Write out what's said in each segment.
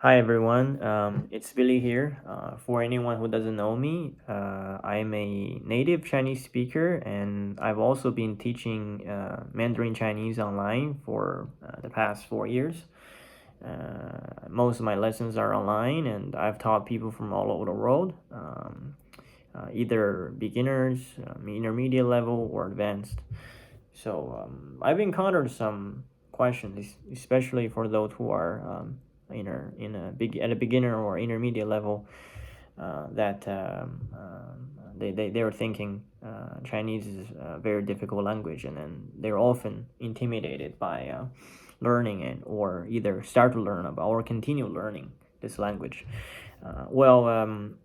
Hi everyone, it's Billy here. For anyone who doesn't know me, I'm a native Chinese speaker and I've also been teaching Mandarin Chinese online for the past 4 years. Most of my lessons are online and I've taught people from all over the world, either beginners, intermediate level, or advanced. So I've encountered some questions, especially for those who are at a beginner or intermediate level, that they are thinking Chinese is a very difficult language, and then they're often intimidated by learning it, or either start to learn about or continue learning this language. Don't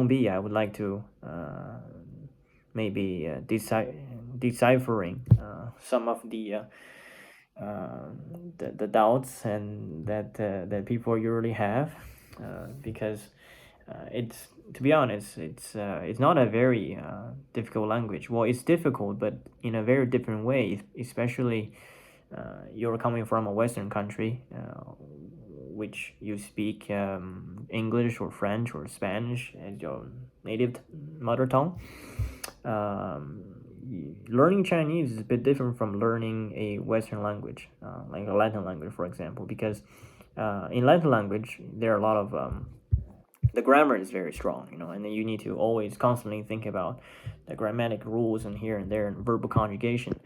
be. I would like to maybe deciphering some of the doubts and that people usually have, because it's to be honest, it's not a very difficult language. Well, it's difficult, but in a very different way, especially you're coming from a Western country, which you speak English or French or Spanish as your native mother tongue. Learning Chinese is a bit different from learning a Western language, like a Latin language, for example, because in Latin language there are a lot of the grammar is very strong, and then you need to always constantly think about the grammatic rules and here and there and verbal conjugation.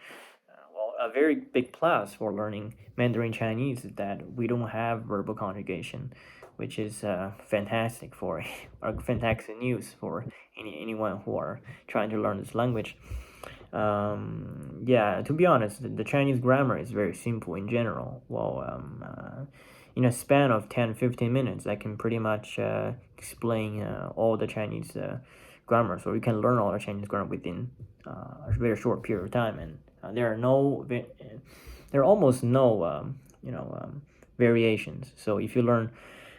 Well, a very big plus for learning Mandarin Chinese is that we don't have verbal conjugation, which is fantastic for or fantastic news for anyone who are trying to learn this language. Yeah, to be honest, the Chinese grammar is very simple in general. In a span of 10-15 minutes, I can pretty much explain all the Chinese grammar. So you can learn all the Chinese grammar within a very short period of time, and there are almost no variations. So if you learn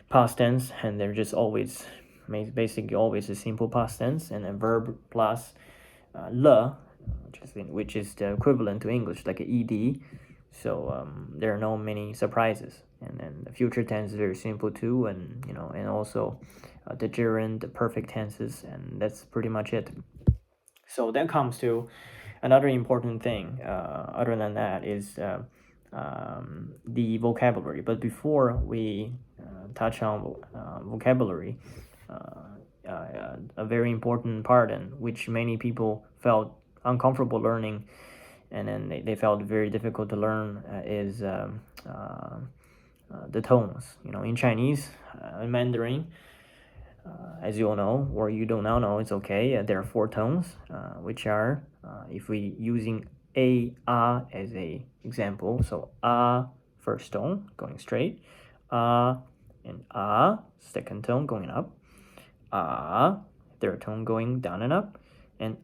past tense, and they're just always basically always a simple past tense and a verb plus le, which is the equivalent to English, like a ed. So there are no many surprises, and then the future tense is very simple too, and also the gerund, the perfect tenses, and that's pretty much it. So that comes to another important thing. Other than that is the vocabulary. But before we touch on vocabulary, a very important part, and which many people felt uncomfortable learning, and then they felt very difficult to learn, is the tones. In Chinese, in Mandarin, as you all know, or you don't now know, it's okay. There are four tones, which are, if we using as a example, so first tone going straight, and second tone going up, third tone going down and up, and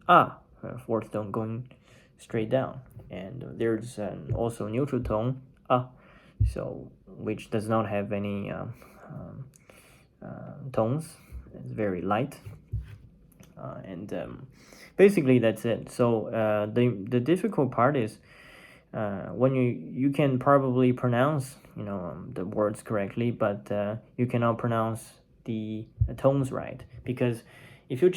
fourth tone going straight down. And there's also neutral tone so which does not have any tones. It's very light, and basically that's it. So the difficult part is when you can probably pronounce the words correctly, but you cannot pronounce the tones right, because if you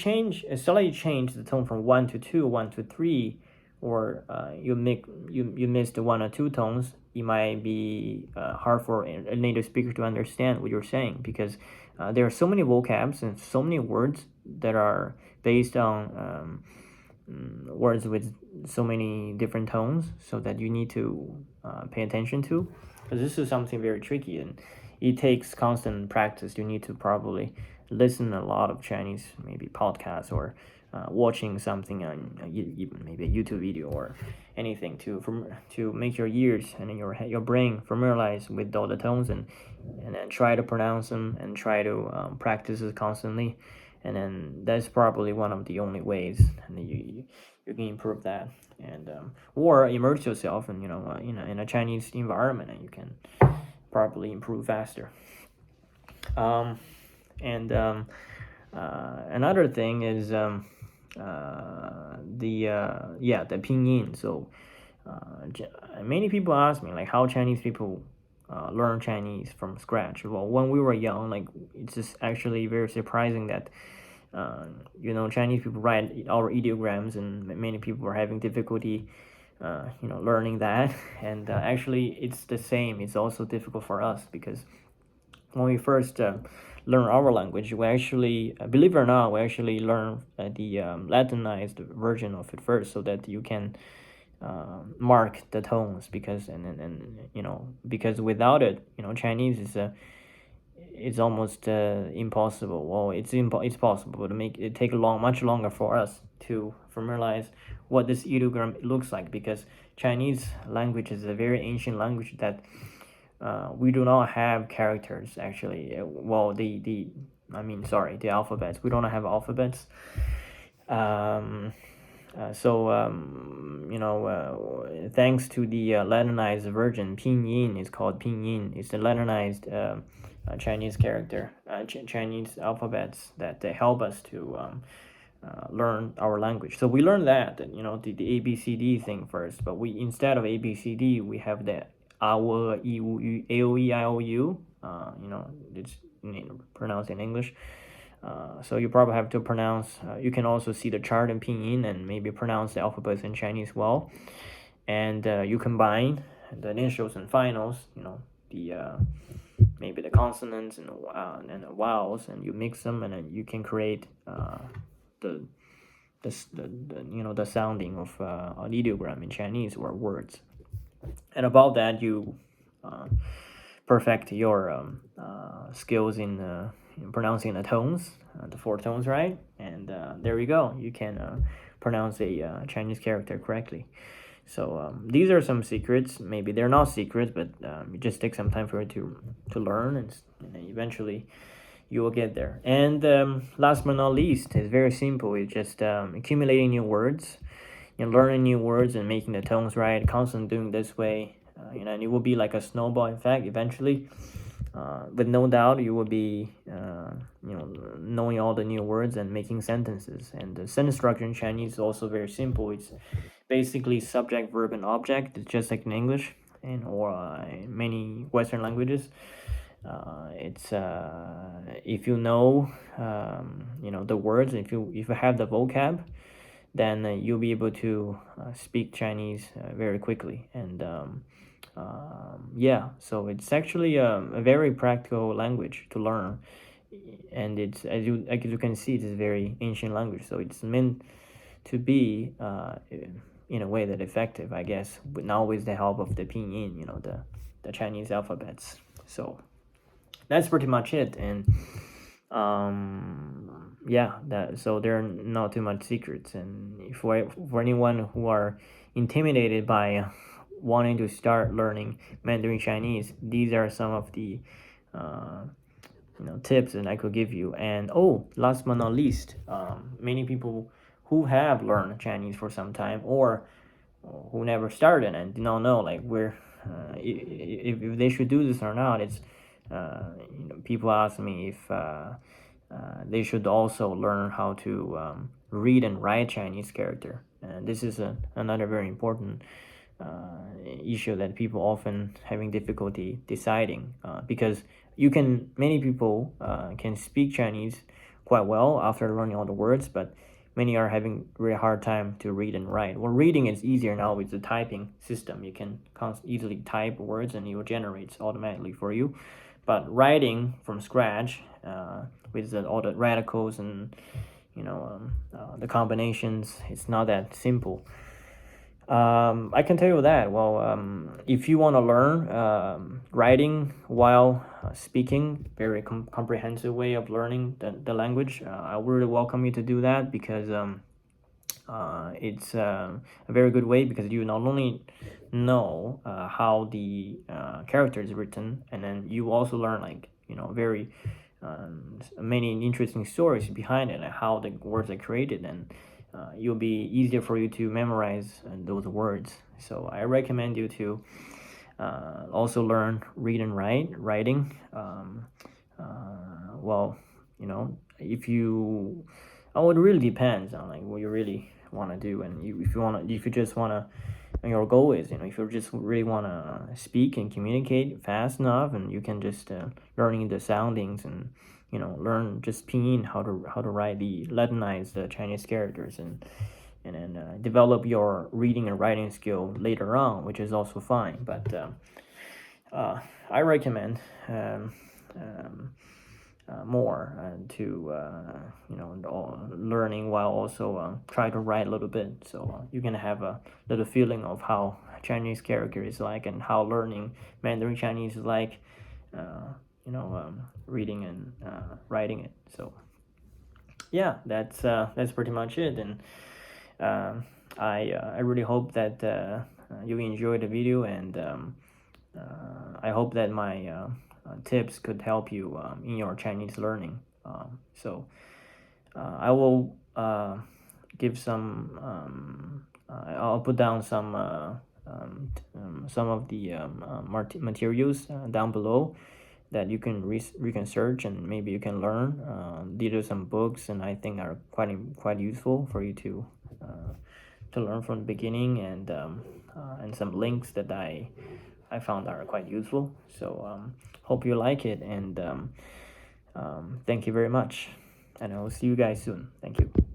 slightly change the tone from 1 to 2, 1 to 3, or you missed one or two tones, it might be hard for a native speaker to understand what you're saying, because there are so many vocabs and so many words that are based on words with so many different tones, so that you need to pay attention to, because this is something very tricky, and it takes constant practice. You need to probably listen a lot of Chinese, maybe podcasts, or watching something on maybe a YouTube video or anything to make your ears and your brain familiarize with all the tones, and then try to pronounce them and try to practice it constantly, and then that's probably one of the only ways, and you can improve that, and or immerse yourself in a Chinese environment, and you can probably improve faster. And Another thing is the pinyin. So many people ask me, like, how Chinese people learn Chinese from scratch. Well, when we were young, like it's just actually very surprising that Chinese people write our ideograms, and many people are having difficulty learning that. And actually it's the same. It's also difficult for us because when we first learn our language, we actually, believe it or not, we actually learn the Latinized version of it first, so that you can mark the tones, because because without it, Chinese is it's almost impossible. Well, it's possible to make it take much longer for us to familiarize what this ideogram looks like, because Chinese language is a very ancient language that we do not have characters actually. Well, the alphabets. We don't have alphabets. Thanks to the Latinized version, pinyin is called pinyin. It's the Latinized Chinese character, Chinese alphabets that help us to learn our language. So we learn that, the ABCD thing first, but we, instead of ABCD, we have the our, AOE, it's pronounced in English. So you probably have to pronounce, you can also see the chart in pinyin and maybe pronounce the alphabets in Chinese well. And you combine the initials and finals, maybe the consonants and the vowels, and you mix them, and then you can create the sounding of an ideogram in Chinese, or words. And above that, you perfect your skills in pronouncing the tones, the 4 tones, right? And there you go. You can pronounce a Chinese character correctly. So these are some secrets. Maybe they're not secrets, but it just takes some time for you to learn, and eventually you will get there. And last but not least, it's very simple. It's just accumulating new words, learning new words and making the tones right, constantly doing this way, and it will be like a snowball effect eventually. But no doubt you will be, knowing all the new words and making sentences. And the sentence structure in Chinese is also very simple. It's basically subject, verb, and object. It's just like in English or many Western languages. It's if you know, the words, if you have the vocab, then you'll be able to speak Chinese very quickly. And so it's actually a very practical language to learn, and it's, as you can see, it's a very ancient language, so it's meant to be in a way that effective, I guess, but now with the help of the pinyin, the Chinese alphabets. So that's pretty much it. And so there are not too much secrets. And for anyone who are intimidated by wanting to start learning Mandarin Chinese, these are some of the tips that I could give you. And last but not least, many people who have learned Chinese for some time, or who never started and do not know, like, where if they should do this or not. It's people ask me if they should also learn how to read and write Chinese character, and this is another very important issue that people often having difficulty deciding, because many people can speak Chinese quite well after learning all the words, but many are having really hard time to read and write. Well, reading is easier now with the typing system. You can easily type words and it will generate automatically for you. But writing from scratch, with all the radicals and the combinations, it's not that simple. I can tell you that. Well, if you want to learn writing while speaking, very comprehensive way of learning the language, I would really welcome you to do that, because it's a very good way, because you not only know how the character is written, and then you also learn very many interesting stories behind it and how the words are created, and you'll be easier for you to memorize those words. So I recommend you to also learn read and writing. If you, it really depends on what you really want to do, and if you just want to your goal is. If you just really want to speak and communicate fast enough, and you can just learning the soundings and learn just pinyin, how to write the Latinized Chinese characters, and then develop your reading and writing skill later on, which is also fine. But I recommend more to learning while also try to write a little bit, so you can have a little feeling of how Chinese character is like, and how learning Mandarin Chinese is like, reading and writing it. So yeah, that's pretty much it. And I really hope that you enjoyed the video, and I hope that my tips could help you in your Chinese learning. So I will give some. I'll put down some of the materials down below that you can search, and maybe you can learn. These are some books, and I think are quite useful for you to learn from the beginning, and some links that I found are quite useful. So hope you like it, and thank you very much, and I will see you guys soon. Thank you.